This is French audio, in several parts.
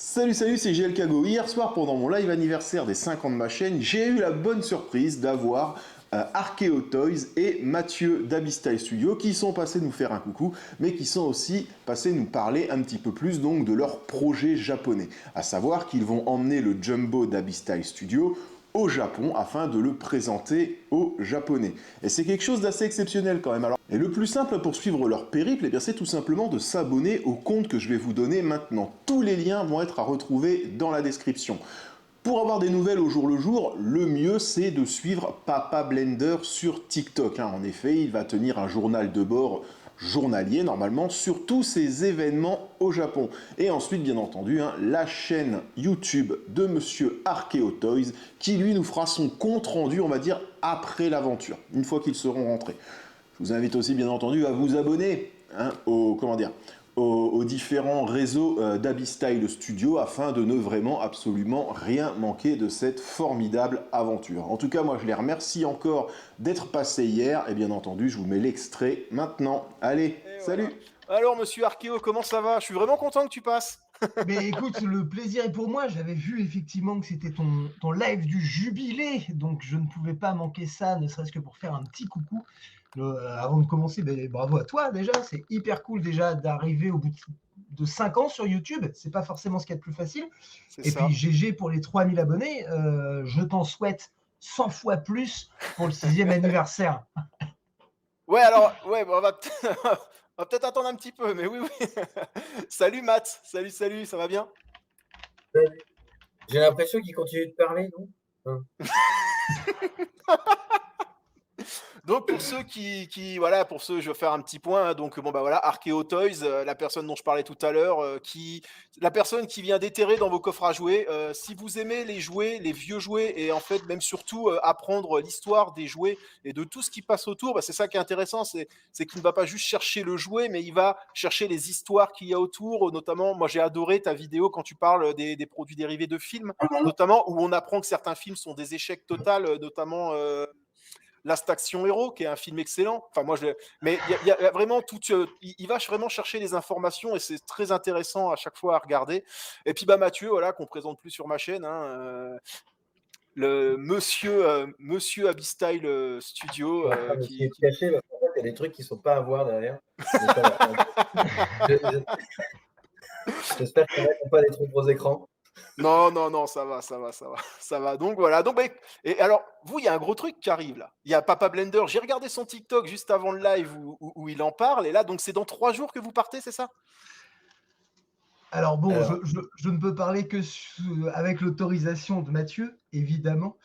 Salut, salut, c'est GL Kago. Hier soir, pendant mon live anniversaire des 5 ans de ma chaîne, j'ai eu la bonne surprise d'avoir Arkeo Toys et Mathieu d'Abyssstyle Studio qui sont passés nous faire un coucou, mais qui sont aussi passés nous parler un petit peu plus donc de leur projet japonais. À savoir qu'ils vont emmener le Jumbo d'Abyssstyle Studio au Japon afin de le présenter aux Japonais. Et c'est quelque chose d'assez exceptionnel quand même. Alors, et le plus simple pour suivre leur périple, eh bien, c'est tout simplement de s'abonner au compte que je vais vous donner maintenant. Tous les liens vont être à retrouver dans la description. Pour avoir des nouvelles au jour le jour, le mieux c'est de suivre Papa Blender sur TikTok. En effet, il va tenir un journal de bord journalier normalement sur tous ces événements au Japon. Et ensuite, bien entendu, la chaîne YouTube de Monsieur Arkeo Toys qui lui nous fera son compte rendu, on va dire, après l'aventure, une fois qu'ils seront rentrés. Je vous invite aussi, bien entendu, à vous abonner aux différents réseaux d'Abyssstyle Studio afin de ne vraiment absolument rien manquer de cette formidable aventure. En tout cas, moi, je les remercie encore d'être passés hier et bien entendu, je vous mets l'extrait maintenant. Allez, Et salut! voilà. Alors, monsieur Arkeo, comment ça va? Je suis vraiment content que tu passes. Mais écoute, le plaisir est pour moi. J'avais vu effectivement que c'était ton live du jubilé, donc je ne pouvais pas manquer ça, ne serait-ce que pour faire un petit coucou. Avant de commencer, bravo à toi déjà. C'est hyper cool déjà d'arriver au bout de 5 ans sur YouTube. C'est pas forcément ce qu'il y a de plus facile. C'est Et ça. puis GG pour les 3000 abonnés. Je t'en souhaite 100 fois plus pour le 6e anniversaire. Ouais, alors, ouais, on va on va peut-être attendre un petit peu, mais oui, oui. Salut Matt, salut, ça va bien? J'ai l'impression qu'il continue de parler, non? Donc pour ceux voilà, pour ceux, je vais faire un petit point, donc bon, bah, voilà, Arkeo Toys, la personne dont je parlais tout à l'heure, la personne qui vient déterrer dans vos coffres à jouets. Si vous aimez les jouets, les vieux jouets et en fait même surtout, apprendre l'histoire des jouets et de tout ce qui passe autour, bah, c'est ça qui est intéressant, c'est qu'il ne va pas juste chercher le jouet, mais il va chercher les histoires qu'il y a autour, notamment moi j'ai adoré ta vidéo quand tu parles des produits dérivés de films, notamment où on apprend que certains films sont des échecs totals, notamment, Last Action Hero, qui est un film excellent. Enfin, moi, mais il y a vraiment tout. Il va vraiment chercher les informations et c'est très intéressant à chaque fois à regarder. Et puis, bah, Mathieu, voilà, qu'on présente plus sur ma chaîne, le monsieur Abyssstyle Studio, Je suis en train d'essayer qui, de cacher parce qu'en fait, il y a des trucs qui sont pas à voir derrière. Mais ça va. Je- J'espère qu'il y en a qui n'ont pas des trop gros écrans. Non, non, non, ça va, ça va, ça va, ça va. Donc voilà. Donc, bah, et alors, vous, il y a un gros truc qui arrive là. Il y a Papa Blender. J'ai regardé son TikTok juste avant le live où il en parle. Et là, donc, c'est dans 3 jours que vous partez, c'est ça? Alors bon, Alors, je ne peux parler que avec l'autorisation de Mathieu, évidemment.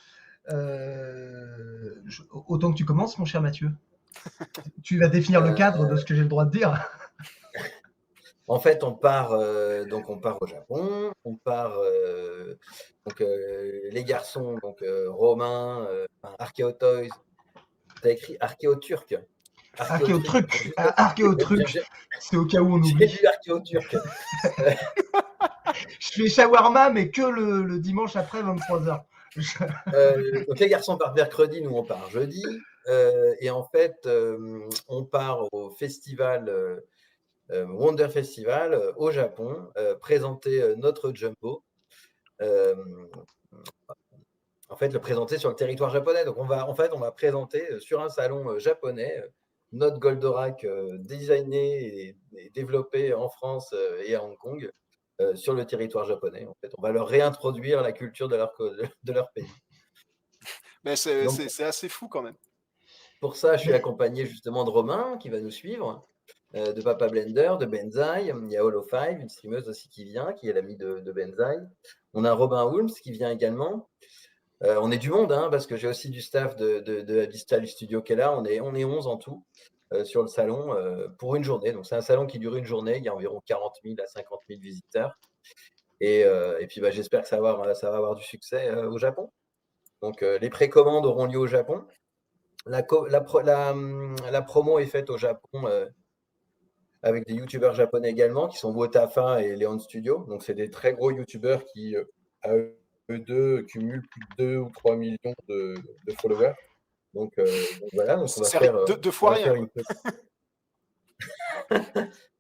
Autant que tu commences, mon cher Mathieu. Tu vas définir le cadre de ce que j'ai le droit de dire. en fait, on part au Japon, les garçons, Romain, Arkeo Toys, t'as écrit Arkeo Turc. Archéotruc. Archéotruc. C'est au cas où on J'ai oublie. lu Arkeo Turc. Je fais shawarma, mais que le dimanche après 23h. Donc les garçons partent mercredi, nous on part jeudi. Et en fait, on part au festival Wonder Festival au Japon, présenter notre Jumbo. En fait, le présenter sur le territoire japonais. Donc on va présenter sur un salon japonais notre Goldorak designé et développé en France et à Hong Kong sur le territoire japonais. En fait, on va leur réintroduire la culture de leur pays. Mais Donc c'est assez fou quand même. pour ça, je suis accompagné justement de Romain qui va nous suivre, de Papa Blender, de Benzaï. Il y a Holo5, une streameuse aussi qui vient, qui est l'amie de Benzaï. On a Robin Hulms qui vient également. On est du monde, parce que j'ai aussi du staff de Abyssstyle Studio qui est là. On est 11 en tout sur le salon pour une journée. Donc c'est un salon qui dure une journée. Il y a environ 40 000 à 50 000 visiteurs. Et puis j'espère que ça va avoir du succès au Japon. Donc les précommandes auront lieu au Japon. La promo est faite au Japon avec des youtubeurs japonais également, qui sont Wotafa et Leon Studio. Donc, c'est des très gros youtubeurs qui, à eux deux, cumulent plus de 2 ou 3 millions de followers. Donc voilà, donc on va C'est faire, deux fois rien, une quoi.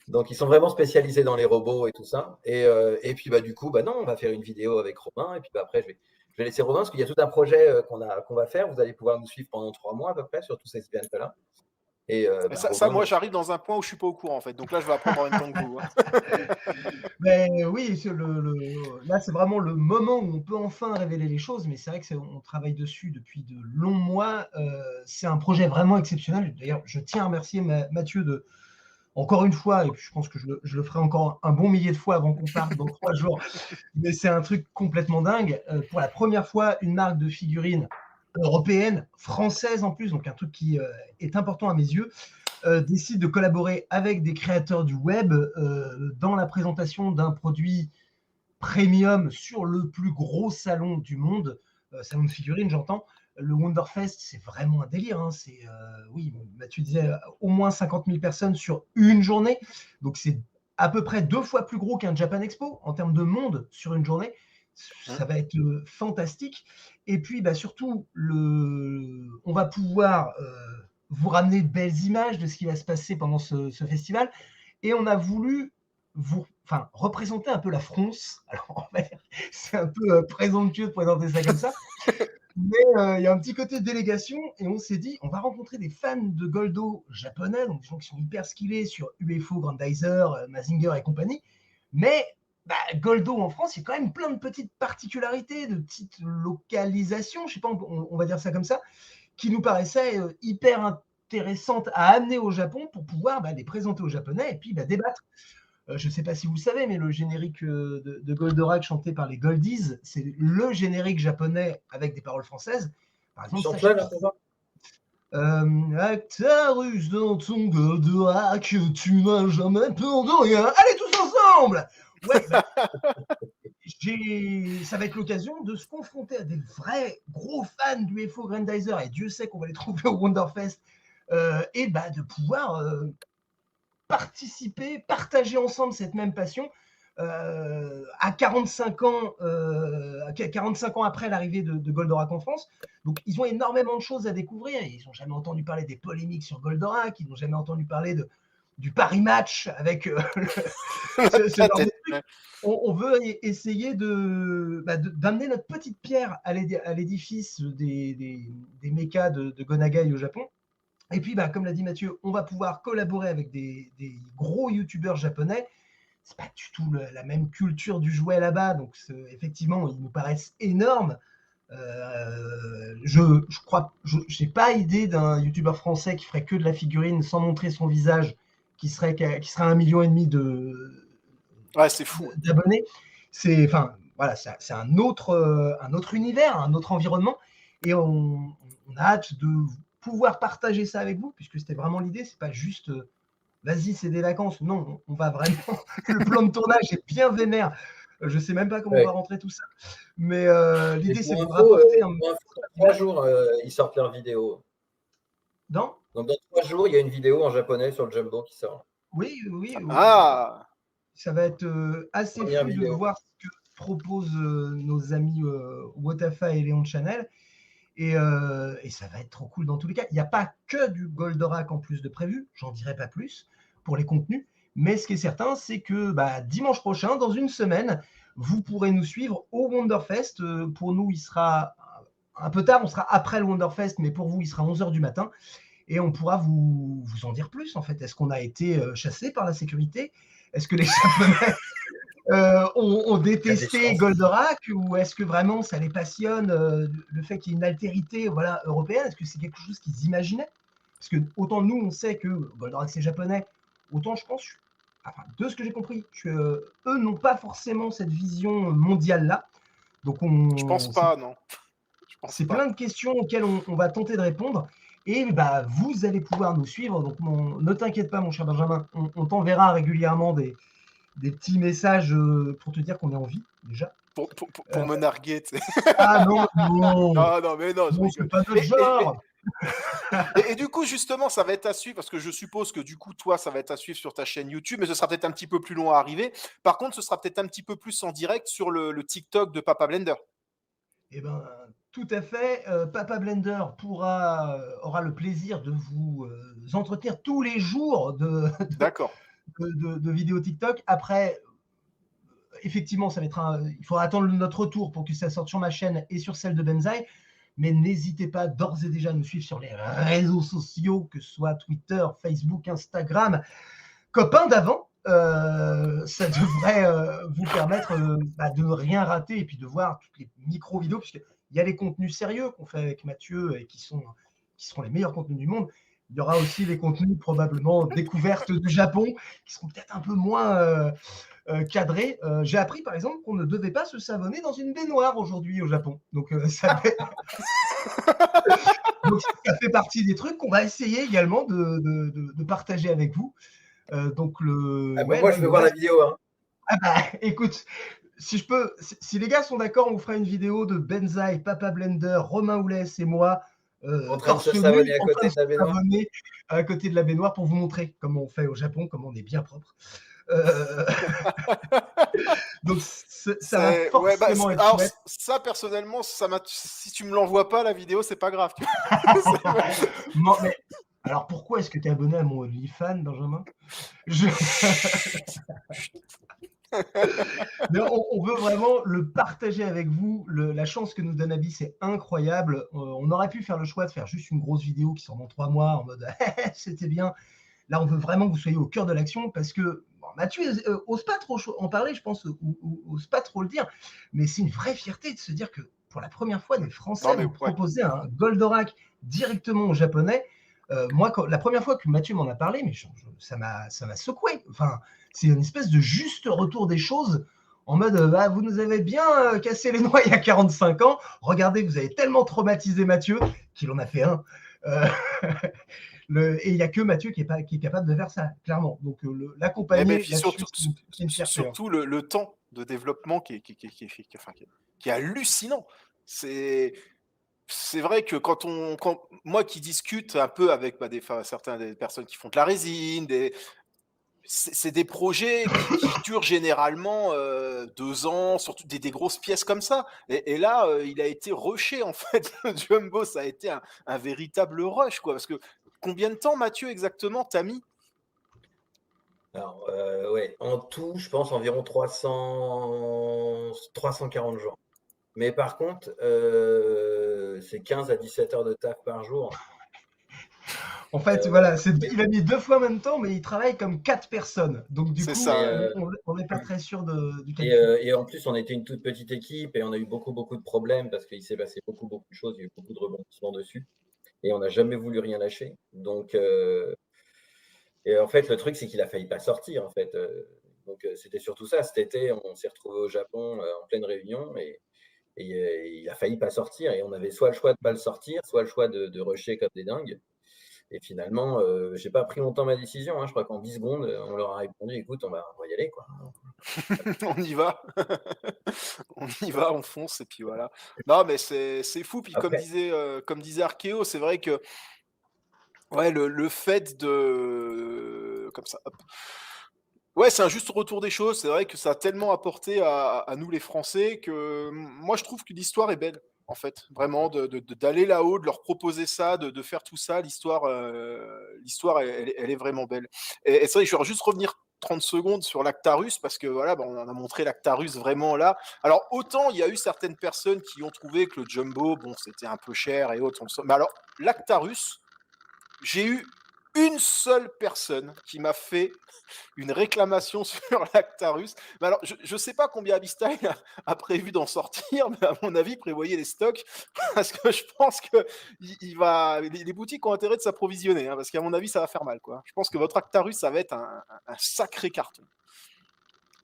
Donc, ils sont vraiment spécialisés dans les robots et tout ça. Et puis, du coup, non, on va faire une vidéo avec Romain. Et puis, après, je vais laisser Romain parce qu'il y a tout un projet qu'on va faire. Vous allez pouvoir nous suivre pendant 3 mois à peu près sur tous ces events-là. Et Ça, Romain, moi, j'arrive dans un point où je suis pas au courant, en fait. Donc là, je vais apprendre en même temps que vous, hein. Mais oui, là, c'est vraiment le moment où on peut enfin révéler les choses, mais c'est vrai qu'on travaille dessus depuis de longs mois. C'est un projet vraiment exceptionnel. D'ailleurs, je tiens à remercier Mathieu encore une fois, et puis je pense que je le ferai encore un bon millier de fois avant qu'on parte dans 3 jours, mais c'est un truc complètement dingue. Pour la première fois, une marque de figurines européenne, française en plus, donc un truc qui est important à mes yeux, décide de collaborer avec des créateurs du web dans la présentation d'un produit premium sur le plus gros salon du monde, salon de figurines, j'entends. Le Wonderfest, c'est vraiment un délire. Hein. Oui, Mathieu disait au moins 50 000 personnes sur une journée. Donc, c'est à peu près 2 fois plus gros qu'un Japan Expo en termes de monde sur une journée. Ça va être fantastique. Et puis, surtout, on va pouvoir vous ramener de belles images de ce qui va se passer pendant ce festival. Et on a voulu représenter un peu la France. Alors, c'est un peu présomptueux de présenter ça comme ça, mais il y a un petit côté délégation et on s'est dit, on va rencontrer des fans de Goldo japonais, donc des gens qui sont hyper skillés sur UFO, Grandizer, Mazinger et compagnie, mais Goldo en France, il y a quand même plein de petites particularités, de petites localisations, je sais pas, on va dire ça comme ça, qui nous paraissaient hyper intéressantes à amener au Japon pour pouvoir les présenter aux Japonais et puis débattre. Je ne sais pas si vous le savez, mais le générique de Goldorak chanté par les Goldies, c'est le générique japonais avec des paroles françaises. Par exemple, chante-le, là, pour voir. Actarus dans ton Goldorak, tu n'as jamais peur de rien. Allez tous ensemble. Ouais, ça va être l'occasion de se confronter à des vrais gros fans du UFO Grandizer, et Dieu sait qu'on va les trouver au Wonderfest, et de pouvoir participer, partager ensemble cette même passion à 45 ans après l'arrivée de Goldorak en France. Donc, ils ont énormément de choses à découvrir. Ils n'ont jamais entendu parler des polémiques sur Goldorak. Ils n'ont jamais entendu parler du Paris Match avec ce genre de truc. On veut essayer d'amener notre petite pierre à l'édifice des mechas de Gonagai au Japon. Et puis, comme l'a dit Mathieu, on va pouvoir collaborer avec des gros youtubeurs japonais. C'est pas du tout la même culture du jouet là-bas, donc effectivement, ils nous paraissent énormes. Je n'ai pas idée d'un youtubeur français qui ferait que de la figurine sans montrer son visage, qui serait 1,5 million c'est fou. d'abonnés. C'est un autre univers, un autre environnement, et on a hâte de pouvoir partager ça avec vous, puisque c'était vraiment l'idée. C'est pas juste vas-y, c'est des vacances. Non, on va vraiment. Le plan de tournage est bien vénère. Je sais même pas comment on va rentrer tout ça. Mais l'idée, c'est de vous rapporter dans 3 jours, ils sortent leur vidéo. Donc, dans 3 jours, il y a une vidéo en japonais sur le Jumbo qui sort. Oui. Ah. Ça va être assez fou de voir ce que proposent nos amis Wotafa et Léon Chanel. Et ça va être trop cool dans tous les cas. Il n'y a pas que du Goldorak en plus de prévu, j'en dirai pas plus pour les contenus, mais ce qui est certain, c'est que dimanche prochain, dans une semaine, vous pourrez nous suivre au Wonderfest. Pour nous, il sera un peu tard, on sera après le Wonderfest, mais pour vous, il sera 11h du matin, et on pourra vous en dire plus en fait. Est-ce qu'on a été chassé par la sécurité? Est-ce que les Japonais ont détesté Goldorak, ou est-ce que vraiment ça les passionne, le fait qu'il y ait une altérité européenne? Est-ce que c'est quelque chose qu'ils imaginaient? Parce que autant nous on sait que Goldorak c'est japonais, autant je pense, de ce que j'ai compris, qu'eux n'ont pas forcément cette vision mondiale là. Donc je pense pas, non. C'est plein de questions auxquelles on va tenter de répondre. Et vous allez pouvoir nous suivre. Donc ne t'inquiète pas mon cher Benjamin, on t'enverra régulièrement des petits messages pour te dire qu'on est en vie, déjà. Pour me narguer, tu sais. Ah non. Non, mais non, c'est pas notre genre. Et du coup, justement, ça va être à suivre, parce que je suppose que du coup, toi, ça va être à suivre sur ta chaîne YouTube, mais ce sera peut-être un petit peu plus long à arriver. Par contre, ce sera peut-être un petit peu plus en direct sur le TikTok de Papa Blender. Eh bien, tout à fait. Papa Blender aura le plaisir de vous entretenir tous les jours D'accord. de vidéos TikTok. Après, effectivement, il faudra attendre notre retour pour que ça sorte sur ma chaîne et sur celle de Benzaï. Mais n'hésitez pas d'ores et déjà à nous suivre sur les réseaux sociaux, que ce soit Twitter, Facebook, Instagram. Copains d'avant, ça devrait vous permettre de ne rien rater et puis de voir toutes les micro-vidéos, puisqu'il y a les contenus sérieux qu'on fait avec Mathieu et qui seront les meilleurs contenus du monde. Il y aura aussi les contenus probablement découvertes du Japon, qui seront peut-être un peu moins cadrés. J'ai appris par exemple qu'on ne devait pas se savonner dans une baignoire aujourd'hui au Japon. Donc ça fait partie des trucs qu'on va essayer également de partager avec vous. Donc moi, je veux voir la vidéo. Hein. Ah bah, écoute, si les gars sont d'accord, on vous fera une vidéo de Benzaï, Papa Blender, Romain Oulès et moi en train de se savonner à côté de la baignoire. À côté de la baignoire pour vous montrer comment on fait au Japon, comment on est bien propre. Donc ça va forcément être alors, chouette. ça personnellement, si tu me l'envoies pas la vidéo, c'est pas grave. Non, mais alors pourquoi est-ce que tu es abonné à mon OnlyFans, Benjamin? Mais on veut vraiment le partager avec vous. La chance que nous donne Abby, c'est incroyable. On aurait pu faire le choix de faire juste une grosse vidéo qui sort dans 3 mois en mode c'était bien. Là, on veut vraiment que vous soyez au cœur de l'action parce que Mathieu ose pas trop en parler, je pense, ou ose pas trop le dire. Mais c'est une vraie fierté de se dire que pour la première fois, des Français nous proposaient un Goldorak directement au japonais. Moi, la première fois que Mathieu m'en a parlé, mais ça m'a secoué. Enfin, c'est une espèce de juste retour des choses en mode vous nous avez bien cassé les noix il y a 45 ans. Regardez, vous avez tellement traumatisé Mathieu qu'il en a fait un. Et il n'y a que Mathieu qui est capable de faire ça, clairement. Donc l'accompagner, surtout le temps de développement qui est hallucinant. C'est vrai que quand moi qui discute un peu avec certaines des personnes qui font de la résine, c'est des projets qui durent généralement 2 ans, surtout des grosses pièces comme ça. Et là, il a été rushé en fait. Jumbo, ça a été un véritable rush, quoi. Parce que combien de temps, Mathieu, exactement, t'as mis? Alors, ouais, en tout, je pense environ 340 jours. Mais par contre, c'est 15 à 17 heures de taf par jour. En fait, voilà, il a mis 2 fois en même temps, mais il travaille comme 4 personnes. Donc, du coup, on n'est pas très sûr du calcul. Et en plus, on était une toute petite équipe et on a eu beaucoup de problèmes parce qu'il s'est passé beaucoup de choses, il y a eu beaucoup de rebondissements dessus. Et on n'a jamais voulu rien lâcher. Donc, et en fait, le truc, c'est qu'il a failli pas sortir, en fait. Donc, c'était surtout ça. Cet été, on s'est retrouvé au Japon en pleine réunion et il a failli pas sortir. Et on avait soit le choix de pas le sortir, soit le choix de rusher comme des dingues. Et finalement, j'ai pas pris longtemps ma décision. Hein. Je crois qu'en 10 secondes, on leur a répondu, écoute, on va y aller, quoi. On y va. On y va, on fonce, et puis voilà. Non, mais c'est fou. Puis comme disait Archéo, c'est vrai que ouais, le fait de comme ça, hop. Ouais, c'est un juste retour des choses. C'est vrai que ça a tellement apporté à nous les Français que moi je trouve que l'histoire est belle. En fait, vraiment, d'aller là-haut, de leur proposer ça, de faire tout ça, l'histoire, elle est vraiment belle. Et c'est vrai, je vais juste revenir 30 secondes sur l'Actarus, parce que voilà, on a montré l'Actarus vraiment là. Alors, autant il y a eu certaines personnes qui ont trouvé que le Jumbo, bon, c'était un peu cher et autres. Mais alors, l'Actarus, j'ai eu une seule personne qui m'a fait une réclamation sur l'Actarus. Mais alors, je ne sais pas combien Abistyle a prévu d'en sortir, mais à mon avis, prévoyez les stocks, parce que je pense que les boutiques ont intérêt de s'approvisionner, hein, parce qu'à mon avis, ça va faire mal, quoi. Je pense que votre Actarus, ça va être un sacré carton.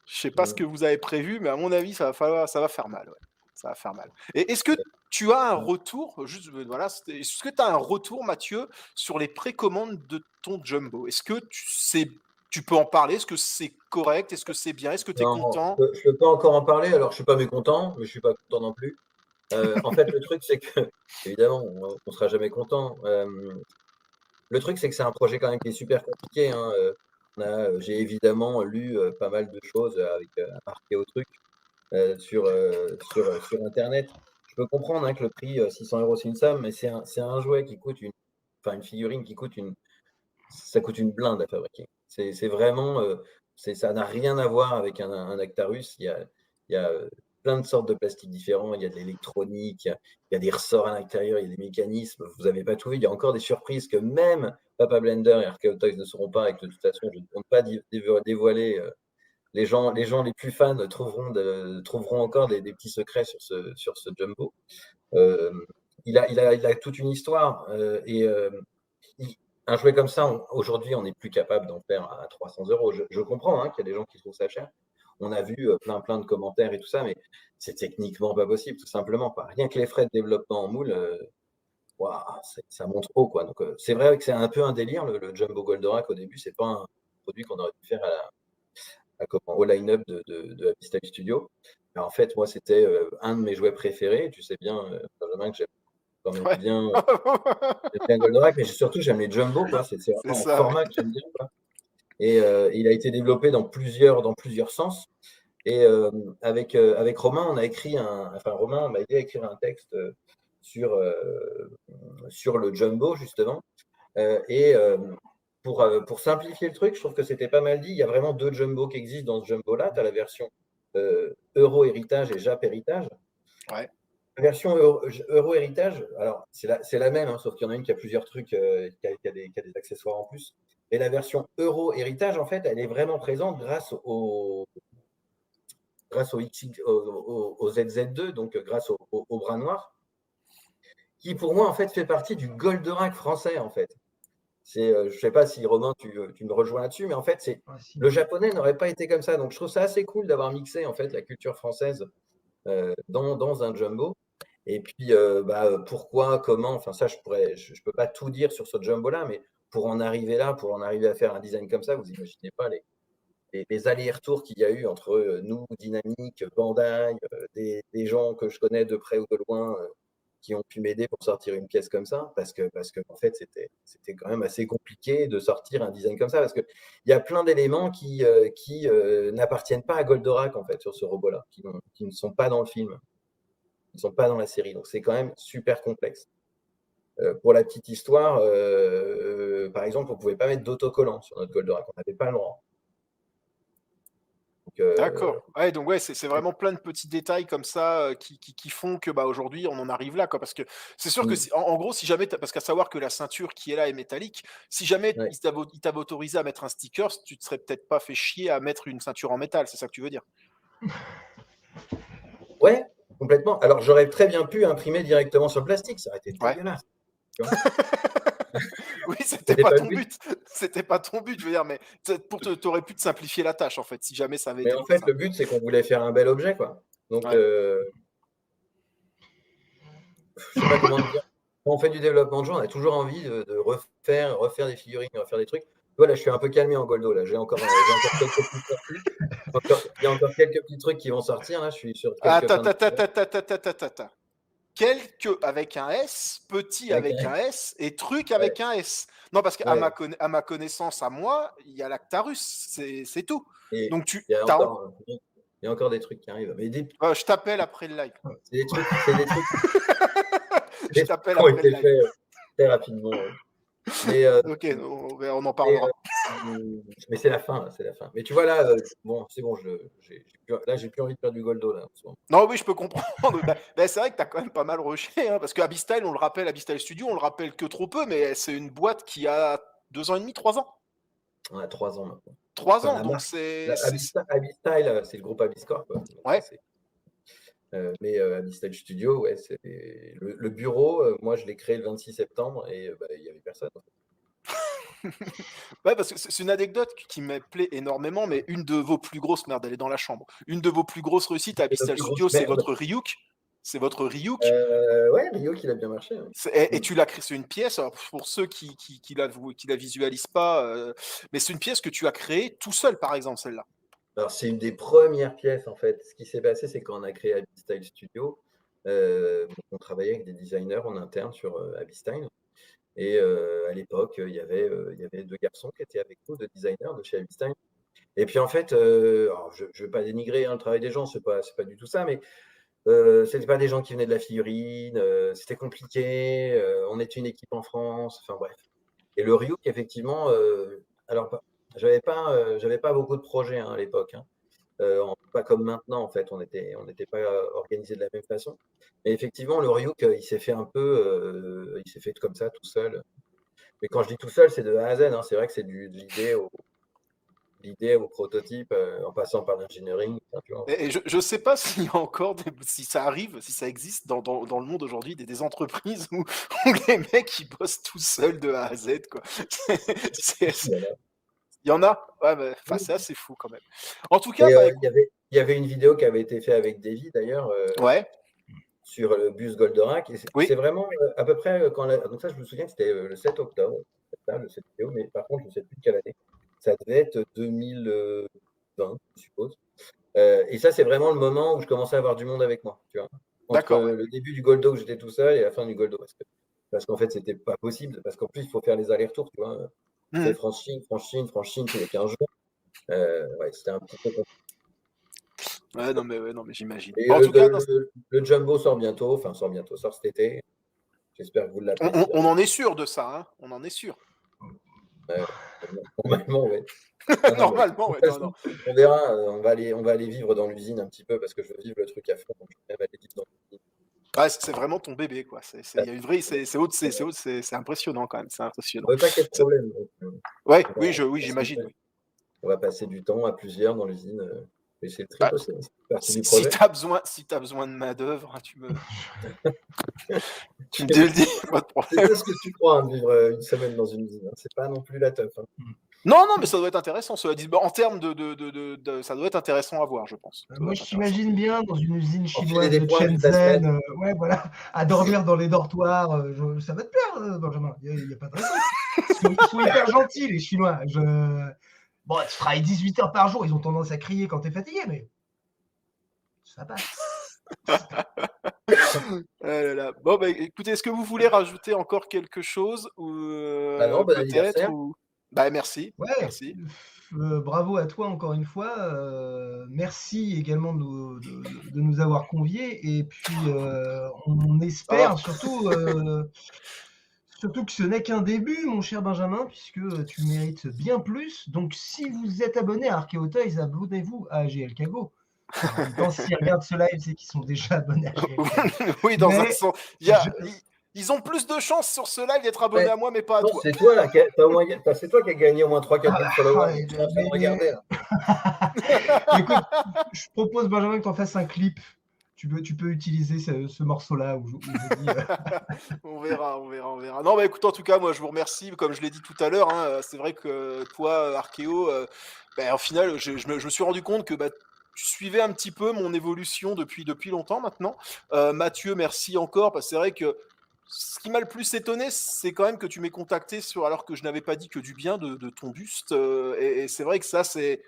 Je ne sais pas ce que vous avez prévu, mais à mon avis, ça va faire mal. Ouais. Ça va faire mal. Et est-ce que tu as un retour, est-ce que tu as un retour, Mathieu, sur les précommandes de ton Jumbo? Est-ce que tu peux en parler? Est-ce que c'est correct? Est-ce que c'est bien? Est-ce que tu es content? Je ne peux pas encore en parler. Alors, je ne suis pas mécontent, mais je ne suis pas content non plus. En fait, le truc, c'est que, évidemment, on ne sera jamais content. Le truc, c'est que c'est un projet quand même qui est super compliqué. Hein. J'ai évidemment lu pas mal de choses avec Archéo truc sur Internet. Je peux comprendre hein, que le prix 600 €, c'est une somme, mais c'est un jouet qui coûte une figurine qui coûte ça coûte une blinde à fabriquer. C'est vraiment, ça n'a rien à voir avec un Actarus. Il y a plein de sortes de plastiques différents. Il y a de l'électronique, il y a des ressorts à l'intérieur, il y a des mécanismes. Vous n'avez pas tout vu. Il y a encore des surprises que même Papa Blender et Archaeo Toys ne sauront pas et que de toute façon, je ne compte pas dévoiler. Les gens les plus fans trouveront encore des petits secrets sur ce Jumbo. Euh, il a toute une histoire. Un jouet comme ça, aujourd'hui, on n'est plus capable d'en faire à 300 euros. Je comprends qu'il y a des gens qui trouvent ça cher. On a vu plein de commentaires et tout ça, mais c'est techniquement pas possible, tout simplement. Quoi. Rien que les frais de développement en moule, ça monte haut. Quoi. Donc, c'est vrai que c'est un peu un délire, le Jumbo Goldorak au début. C'est pas un produit qu'on aurait pu faire au line-up de Happy Style Studio. Mais en fait, moi, c'était un de mes jouets préférés. Tu sais bien, Benjamin, que j'aime quand même Ouais. bien Goldorak, mais surtout, j'aime les Jumbo. Quoi. C'est C'est vraiment un ça, format que j'aime bien. Quoi. Et il a été développé dans plusieurs sens. Et avec Romain, Romain m'a aidé à écrire un texte sur le Jumbo, justement. Et pour simplifier le truc, je trouve que c'était pas mal dit. Il y a vraiment 2 Jumbo qui existent dans ce Jumbo-là. Tu as la version Euro Héritage et Jap Héritage. Ouais. La version Euro Héritage, alors c'est la même, sauf qu'il y en a une qui a plusieurs trucs, qui a des accessoires en plus. Et la version Euro Héritage, en fait, elle est vraiment présente grâce au ZZ2, donc grâce au bras noir, qui pour moi, en fait partie du Goldorak français, en fait. Je ne sais pas si Romain, tu me rejoins là-dessus, mais en fait, le japonais n'aurait pas été comme ça. Donc je trouve ça assez cool d'avoir mixé en fait la culture française dans un jumbo. Et puis pourquoi, comment, enfin ça je peux pas tout dire sur ce jumbo-là, mais pour en arriver là, pour en arriver à faire un design comme ça, vous imaginez pas les allers-retours qu'il y a eu entre nous, Dynamique, Bandai, des gens que je connais de près ou de loin qui ont pu m'aider pour sortir une pièce comme ça, parce que en fait, c'était quand même assez compliqué de sortir un design comme ça, parce qu'il y a plein d'éléments qui n'appartiennent pas à Goldorak, en fait, sur ce robot-là, qui ne sont pas dans le film, qui ne sont pas dans la série. Donc, c'est quand même super complexe. Pour la petite histoire, par exemple, on ne pouvait pas mettre d'autocollant sur notre Goldorak, on n'avait pas le droit. D'accord. Ouais, donc c'est vraiment plein de petits détails comme ça qui font que aujourd'hui on en arrive là, quoi. Parce que c'est sûr que en gros, si jamais parce qu'à savoir que la ceinture qui est là est métallique, si jamais Ouais. il t'avait autorisé à mettre un sticker, tu te serais peut-être pas fait chier à mettre une ceinture en métal, c'est ça que tu veux dire? Ouais, complètement. Alors j'aurais très bien pu imprimer directement sur le plastique, ça aurait été Ouais. dégueulasse. Tu vois. Oui, c'était C'était pas pas le ton but. but. C'était pas ton but, je veux dire, mais t'aurais pu te simplifier la tâche en fait, si jamais ça avait Mais été en comme fait, ça. le but, c'est qu'on voulait faire un bel objet, quoi. Donc, Ouais. je sais pas comment te dire. Quand on fait du développement de jeu, on a toujours envie de refaire des figurines, refaire des trucs. Voilà, je suis un peu calmé en Goldo, là. J'ai encore quelques petits sorties. Il y a encore quelques petits trucs qui vont sortir, là. Je suis sur quelques fins de projet. Attends. Quelques avec un S, petit avec un S et truc avec un S. Non, parce qu'à Ouais. à ma connaissance, à moi, il y a l'Actarus, c'est tout. Et Donc il y a encore des trucs qui arrivent. Mais je t'appelle après le live. c'est des trucs Je qui t'appelle ont après le été live. faits très rapidement. Mais Ok, on en parlera. Mais c'est la fin, là, c'est la fin. Mais tu vois, là, bon, c'est bon, j'ai plus envie de faire du Goldo, là, en ce moment. Non, oui, je peux comprendre. C'est vrai que tu as quand même pas mal rushé, parce que Abyssstyle, on le rappelle, Abyssstyle Studio, on le rappelle que trop peu, mais c'est une boîte qui a 2 ans et demi, 3 ans. On a 3 ans maintenant. 3 Enfin, ans, la donc marque, c'est. Abyssstyle, c'est le groupe Abysscorp, quoi. Donc, Ouais. mais Abyssstyle Studio, ouais, c'est le bureau, moi, je l'ai créé le 26 septembre et il n'y avait personne. Ouais, parce que c'est une anecdote qui me plaît énormément, mais une de vos plus grosses, merde, elle est dans la chambre. Une de vos plus grosses réussites à C'est la Abyssstyle plus Studio, grosse c'est merde. votre Ryuk. C'est votre Ryuk. Ouais, Rio, qui a bien marché. Ouais. Et tu l'as créé, c'est une pièce, alors pour ceux qui la visualisent pas, mais c'est une pièce que tu as créée tout seul, par exemple, celle-là. Alors, c'est une des premières pièces, en fait. Ce qui s'est passé, c'est quand on a créé Abyssstyle Studio, on travaillait avec des designers en interne sur Abyssstyle. Et à l'époque, il y avait 2 garçons qui étaient avec nous, 2 designers de chez Abyssstyle. Et puis en fait, alors je ne veux pas dénigrer le travail des gens, c'est pas du tout ça, mais c'était pas des gens qui venaient de la figurine, c'était compliqué, on était une équipe en France, enfin bref. Et le Ryuk, effectivement, alors j'avais pas beaucoup de projets à l'époque. Pas comme maintenant, en fait, on n'était pas organisé de la même façon. Mais effectivement, le Ryuk, il s'est fait il s'est fait comme ça, tout seul. Mais quand je dis tout seul, c'est de A à Z. C'est vrai que c'est de l'idée au prototype, en passant par l'engineering. Tu vois. Et je sais pas s'il y a encore si ça arrive, si ça existe dans le monde aujourd'hui, des entreprises où les mecs ils bossent tout seuls de A à Z, quoi. Voilà. Il y en a? Ouais, Oui. c'est assez fou quand même. En tout cas, il y avait une vidéo qui avait été faite avec Davy d'ailleurs ouais, sur le bus Goldorak. Et oui, c'est vraiment à peu près donc ça, je me souviens que c'était le 7 octobre, cette vidéo, mais par contre, je ne sais plus quelle année. Ça devait être 2020, je suppose. Et ça, c'est vraiment le moment où je commençais à avoir du monde avec moi. Tu vois. Entre d'accord, ouais. le début du Goldo où j'étais tout seul et la fin du Goldo. Parce qu'en fait, c'était pas possible. Parce qu'en plus, il faut faire les allers-retours. Tu vois. Mhm. C'est France-Chine tous les 15 jours. Ouais, c'était un petit peu compliqué. Ouais, non, mais j'imagine. Et Bon, en tout cas, le Jumbo sort bientôt. Enfin, sort cet été. J'espère que vous l'appréciez. on en est sûr de ça, hein. On en est sûr. Normalement, ouais. Normalement, ouais. Non. On verra. On va aller vivre dans l'usine un petit peu parce que je veux vivre le truc à fond. Donc, je vais même aller vivre dans l'usine. Ouais, c'est vraiment ton bébé, quoi. Il y a une vraie, c'est impressionnant quand même. C'est impressionnant. On ne veut pas qu'il y ait de problème. Donc, Ouais, on va oui, j'imagine. Oui. on va passer du temps à plusieurs dans l'usine. Et c'est le trip Bah, aussi. C'est partie du Si projet. t'as besoin de main d'œuvre, tu me le dis, pas de C'est problème. pas ce que tu crois, de vivre une semaine dans une usine. C'est pas non plus la teuf. Non, mais ça doit être intéressant. Cela dit, en termes ça doit être intéressant à voir, je pense. Moi, je t'imagine bien dans une usine Enfiler chinoise des de points toute la Shenzhen, semaine. ouais, voilà, à dormir dans les dortoirs. Ça va te plaire, Benjamin. Il n'y a pas de raison. Ils sont hyper gentils, les Chinois. Bon, tu travailles 18 heures par jour. Ils ont tendance à crier quand tu es fatigué, mais ça passe. Bon, écoutez, est-ce que vous voulez rajouter encore quelque chose ou Non, bon peut-être anniversaire. ou... Merci. Ouais, Merci. bravo à toi encore une fois. Merci également de nous avoir conviés. Et puis, on espère surtout que ce n'est qu'un début, mon cher Benjamin, puisque tu mérites bien plus. Donc, si vous êtes abonné à Arkeo Toys, abonnez-vous à GL Kago. En même temps, s'ils regardent ce live, c'est qu'ils sont déjà abonnés à GL Kago. Oui, dans un Mais sens. Ils ont plus de chances sur ce live d'être abonnés à moi, mais pas à Non, toi. c'est toi là, c'est toi qui as gagné au moins 3-4 000 followers. Tu es en train de regarder là. Écoute, je propose, Benjamin, que tu en fasses un clip. Tu peux utiliser ce morceau-là où je dis. On verra. Non, écoute, en tout cas, moi, je vous remercie. Comme je l'ai dit tout à l'heure, c'est vrai que toi, Arkeo, au final, je me suis rendu compte que tu suivais un petit peu mon évolution depuis longtemps maintenant. Mathieu, merci encore, parce que c'est vrai que ce qui m'a le plus étonné, c'est quand même que tu m'aies contacté alors que je n'avais pas dit que du bien de ton buste. Et c'est vrai que ça, c'est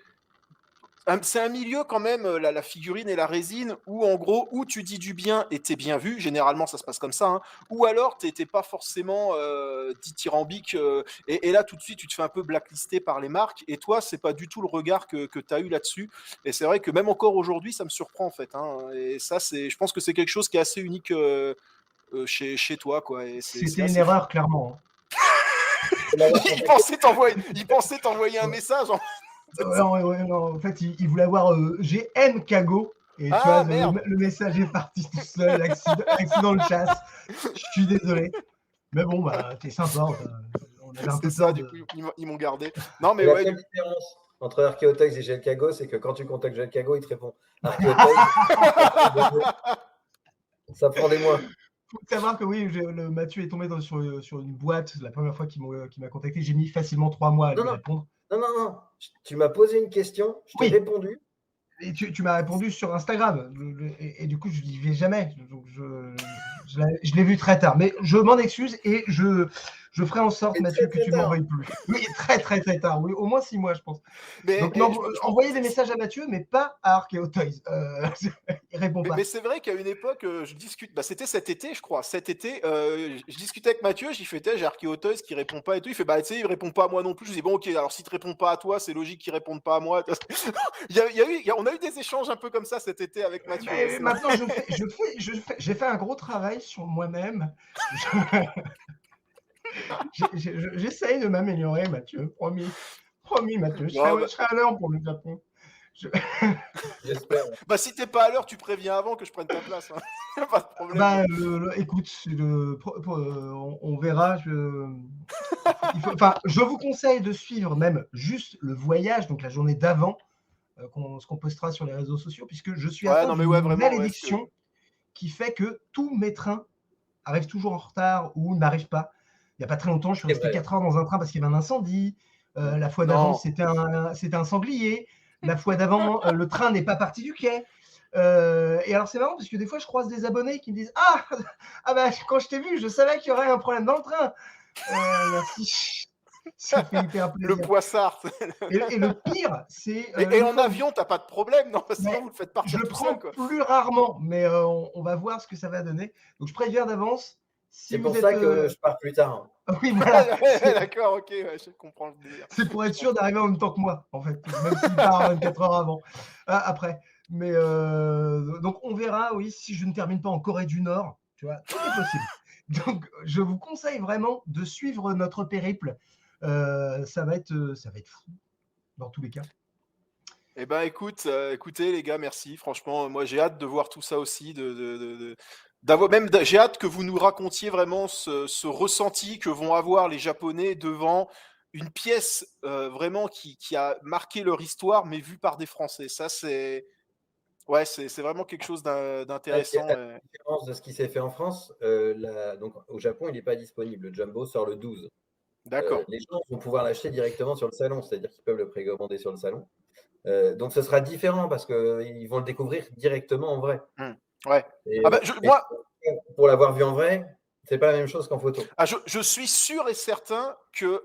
un milieu quand même, la figurine et la résine, où en gros, où tu dis du bien et t'es bien vu, généralement ça se passe comme ça, hein, ou alors t'es pas forcément dithyrambique, et là tout de suite tu te fais un peu blacklister par les marques, et toi c'est pas du tout le regard que tu as eu là-dessus, et c'est vrai que même encore aujourd'hui ça me surprend en fait, hein, et ça je pense que c'est quelque chose qui est assez unique chez toi, quoi. C'était une erreur, clairement. Il pensait t'envoyer un message. Non, en fait, il voulait avoir GN Kago. Et tu vois, le message est parti tout seul, accident de chasse. Je suis désolé. Mais bon, t'es sympa. On avait un peu ça, peur du coup, ils m'ont gardé. Non, mais la seule différence entre Arkeo Toys et GL Kago, c'est que quand tu contactes GL Kago, il te répond. Arkeo Toys, ça prend des mois. Il faut savoir que oui, Mathieu est tombé sur une boîte la première fois qu'il m'a contacté. J'ai mis facilement 3 mois à lui répondre. Non. Tu m'as posé une question, je t'ai répondu. Et tu m'as répondu sur Instagram. Et du coup, je n'y vais jamais. Donc je l'ai vu très tard. Mais je m'en excuse et je ferai en sorte, Mathieu, que tu ne m'envoies plus. Oui, très tard. Oui, au moins 6 mois, je pense. Donc, envoyez des messages à Mathieu, mais pas à Arkeo Toys. Il répond pas. Mais c'est vrai qu'à une époque, je discute. C'était cet été, je crois. Cet été, je discutais avec Mathieu. J'y fais, j'ai Arkeo Toys qui répond pas et tout. Il fait, tu sais, il répond pas à moi non plus. Je dis, bon, ok, alors s'il te répond pas à toi, c'est logique qu'il réponde pas à moi. On a eu des échanges un peu comme ça cet été avec Mathieu. Mais maintenant, j'ai fait un gros travail sur moi-même. J'essaye de m'améliorer, Mathieu, promis. promis, Mathieu. Je Non, bah, serai à l'heure pour le Japon. J'espère. bah, si t'es pas à l'heure, tu préviens avant que je prenne ta place. Hein. Pas de problème. Bah, écoute, on verra. Enfin, je vous conseille de suivre même juste le voyage, donc la journée d'avant, ce qu'on postera sur les réseaux sociaux, puisque je suis Ouais, atteint non, mais d'une ouais, vraiment, ouais, malédiction qui fait que tous mes trains arrivent toujours en retard ou n'arrivent pas. Il n'y a pas très longtemps, je suis C'est resté vrai. 4 heures dans un train parce qu'il y avait un incendie. La fois Non. d'avant, c'était un sanglier. La fois d'avant, le train n'est pas parti du quai. Et alors, c'est marrant parce que des fois, je croise des abonnés qui me disent ah bah, quand je t'ai vu, je savais qu'il y aurait un problème dans le train. Merci. Ça fait hyper Le plaisir. poissard. Et le pire, c'est. Et en avion, t'as pas de problème, non? Sinon, Mais vous le faites partir je tout seul, prends quoi. plus rarement, mais on va voir ce que ça va donner. Donc, je préviens d'avance. Si C'est vous pour êtes, ça que je pars plus tard. oui, voilà. Ouais, d'accord, ok, ouais, je comprends le délire. C'est pour être sûr d'arriver en même temps que moi, en fait, même s'il part 24 heures avant, après. Mais donc, on verra, oui, si je ne termine pas en Corée du Nord, tu vois, tout est possible. Donc, je vous conseille vraiment de suivre notre périple. Ça va être fou, dans tous les cas. Eh ben, écoutez, les gars, merci. Franchement, moi, j'ai hâte de voir tout ça aussi, j'ai hâte que vous nous racontiez vraiment ce ressenti que vont avoir les Japonais devant une pièce vraiment qui a marqué leur histoire, mais vue par des Français. Ça, ouais, c'est vraiment quelque chose d'intéressant. À la différence de ce qui s'est fait en France, donc au Japon, il n'est pas disponible. Le Jumbo sort le 12. D'accord. Les gens vont pouvoir l'acheter directement sur le salon, c'est-à-dire qu'ils peuvent le précommander sur le salon. Donc ce sera différent parce qu'ils vont le découvrir directement en vrai. Ouais. Et, Ah bah, moi, pour l'avoir vu en vrai, c'est pas la même chose qu'en photo. je suis sûr et certain que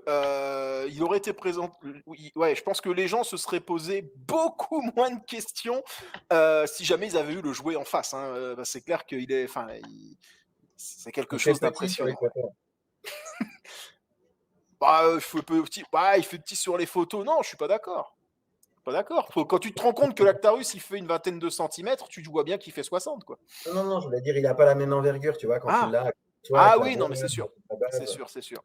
il aurait été présent. Oui, ouais, je pense que les gens se seraient posé beaucoup moins de questions si jamais ils avaient eu le jouet en face. Hein. Bah, c'est clair qu'il est, enfin, c'est quelque Il fait chose petit sur les d'impressionnant. photos. Bah, il fait petit sur les photos. Non, je suis pas d'accord. Pas d'accord. Quand tu te rends compte que l'Actarus il fait une vingtaine de centimètres, tu vois bien qu'il fait 60, quoi. Non, je voulais dire, il n'a pas la même envergure, tu vois, quand tu Ah, l'as. ah oui, non, mais c'est sûr. C'est sûr, c'est sûr.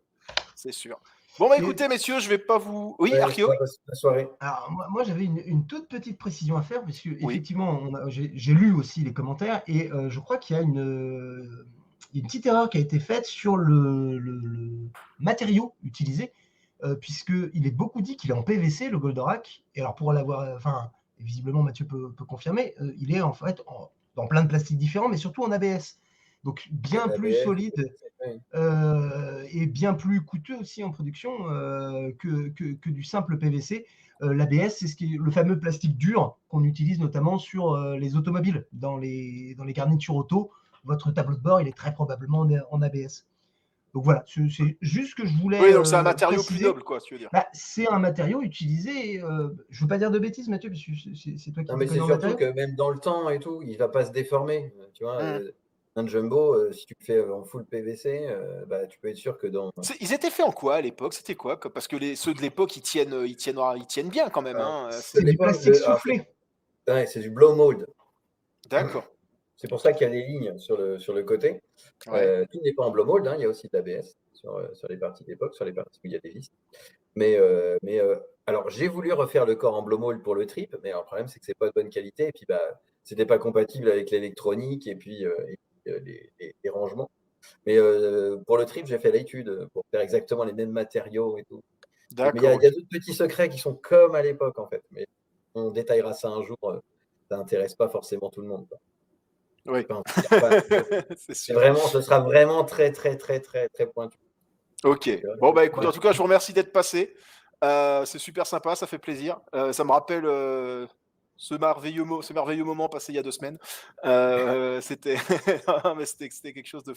C'est sûr. Bon, bah Et- écoutez, messieurs, je vais pas vous. Oui, Ouais, Archéo? la soirée. Alors, moi j'avais une toute petite précision à faire, parce que Oui. effectivement, j'ai lu aussi les commentaires, et je crois qu'il y a une petite erreur qui a été faite sur le matériau utilisé, puisqu'il est beaucoup dit qu'il est en PVC, le Goldorak. Et alors, pour l'avoir, enfin, visiblement, Mathieu peut confirmer, il est en fait dans plein de plastiques différents, mais surtout en ABS. Donc, bien plus ABS, solide oui. et bien plus coûteux aussi en production que du simple PVC. L'ABS, c'est le fameux plastique dur qu'on utilise notamment sur les automobiles. Dans les garnitures auto, votre tableau de bord, il est très probablement en ABS. Donc voilà, c'est juste ce que je voulais Oui, donc c'est un matériau préciser. plus noble, quoi, tu veux dire. Bah, c'est un matériau utilisé, je ne veux pas dire de bêtises, Mathieu, parce que c'est toi qui Non, mais t'y c'est connais en surtout matériau. que même dans le temps et tout, il ne va pas se déformer. Tu vois, Mmh. un Jumbo, si tu le fais en full PVC, bah, tu peux être sûr que dans. Ils étaient faits en quoi à l'époque? C'était quoi? Parce que ceux de l'époque, ils tiennent bien quand même. Hein. C'est du plastique soufflé. C'est du blow mold. D'accord. C'est pour ça qu'il y a des lignes sur le côté. Ouais. Tout n'est pas en blow mold, hein, il y a aussi de l'ABS sur les parties d'époque, sur les parties où il y a des vis. Mais alors, j'ai voulu refaire le corps en blow mold pour le trip, mais alors, le problème, c'est que c'est pas de bonne qualité. Et puis, bah, c'était pas compatible avec l'électronique et puis les rangements. Mais pour le trip, j'ai fait l'étude pour faire exactement les mêmes matériaux et tout. Mais il y a D'accord. d'autres petits secrets qui sont comme à l'époque, en fait. Mais on détaillera ça un jour. Ça n'intéresse pas forcément tout le monde, quoi. Oui. Enfin, C'est sûr. ce sera vraiment très, très, très, très, très pointu. Ok. Bon, bah écoute, en tout cas, je vous remercie d'être passé. C'est super sympa, ça fait plaisir. Ça me rappelle ce merveilleux moment passé il y a 2 semaines. C'était c'était quelque chose de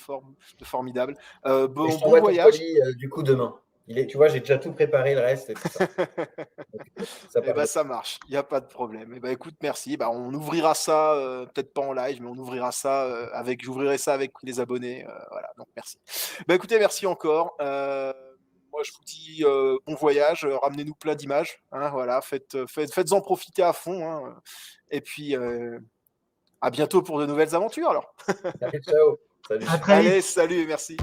formidable. Et Bon je t'envoie ton voyage. colis du coup demain. Tu vois, j'ai déjà tout préparé, le reste et tout ça. Ça Eh part ben, bien. ça marche, il n'y a pas de problème. Eh ben, écoute, merci. Bah, on ouvrira ça, peut-être pas en live, mais on ouvrira ça j'ouvrirai ça avec les abonnés. Voilà, donc merci. Bah, écoutez, merci encore. Moi, je vous dis bon voyage, ramenez-nous plein d'images. Hein, voilà, faites-en profiter à fond. Hein, et puis, à bientôt pour de nouvelles aventures alors. Allez, ciao. Salut. À très vite. Allez, salut, merci.